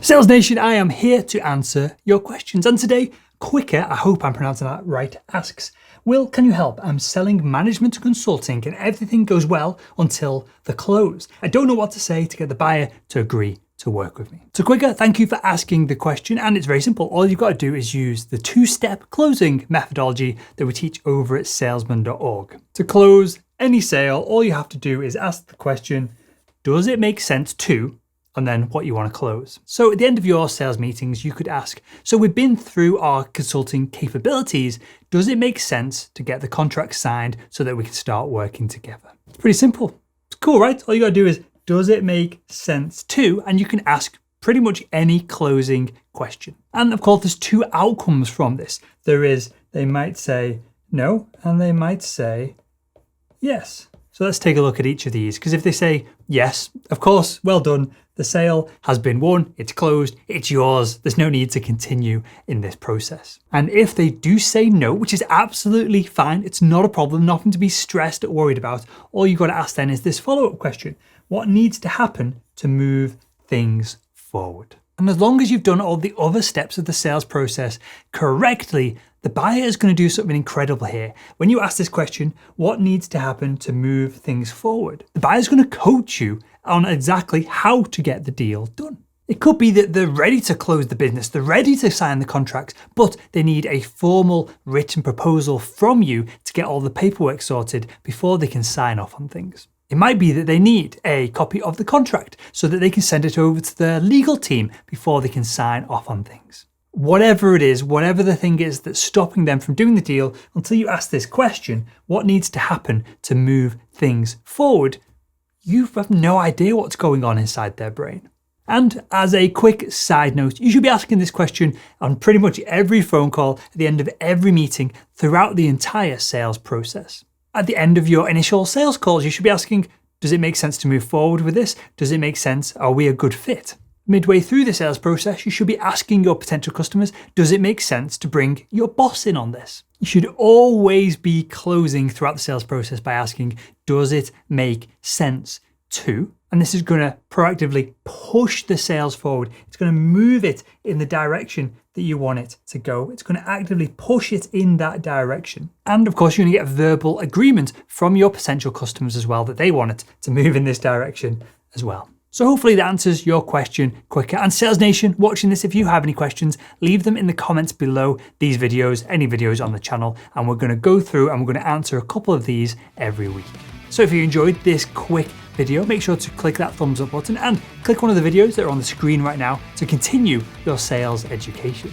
Sales Nation, I am here to answer your questions. And today, Quicker, I hope I'm pronouncing that right, asks, Will, can you help? I'm selling management consulting and everything goes well until the close. I don't know what to say to get the buyer to agree to work with me. So Quicker, thank you for asking the question. And it's very simple. All you've got to do is use the two-step closing methodology that we teach over at salesman.org. To close any sale, all you have to do is ask the question, does it make sense to, and then what you want to close. So at the end of your sales meetings, you could ask, so we've been through our consulting capabilities. Does it make sense to get the contract signed so that we can start working together? It's pretty simple. It's cool, right? All you got to do is, does it make sense to? And you can ask pretty much any closing question. And of course, there's two outcomes from this. There is, they might say no, and they might say yes. So let's take a look at each of these, because if they say yes, of course, well done. The sale has been won, it's closed, it's yours. There's no need to continue in this process. And if they do say no, which is absolutely fine, it's not a problem, nothing to be stressed or worried about. All you got to ask then is this follow-up question. What needs to happen to move things forward? And as long as you've done all the other steps of the sales process correctly, the buyer is going to do something incredible here. When you ask this question, what needs to happen to move things forward? The buyer is going to coach you on exactly how to get the deal done. It could be that they're ready to close the business, they're ready to sign the contracts, but they need a formal written proposal from you to get all the paperwork sorted before they can sign off on things. It might be that they need a copy of the contract so that they can send it over to their legal team before they can sign off on things. Whatever it is, whatever the thing is that's stopping them from doing the deal, until you ask this question, what needs to happen to move things forward? You have no idea what's going on inside their brain. And as a quick side note, you should be asking this question on pretty much every phone call, at the end of every meeting, throughout the entire sales process. At the end of your initial sales calls, you should be asking, does it make sense to move forward with this? Does it make sense? Are we a good fit? Midway through the sales process, you should be asking your potential customers, does it make sense to bring your boss in on this? You should always be closing throughout the sales process by asking, does it make sense to? And this is going to proactively push the sales forward. It's going to move it in the direction that you want it to go. It's going to actively push it in that direction. And of course, you're going to get verbal agreement from your potential customers as well that they want it to move in this direction as well. So hopefully that answers your question quicker. And Sales Nation, watching this, if you have any questions, leave them in the comments below these videos, any videos on the channel, and we're going to go through and we're going to answer a couple of these every week. So if you enjoyed this quick video, make sure to click that thumbs up button and click one of the videos that are on the screen right now to continue your sales education.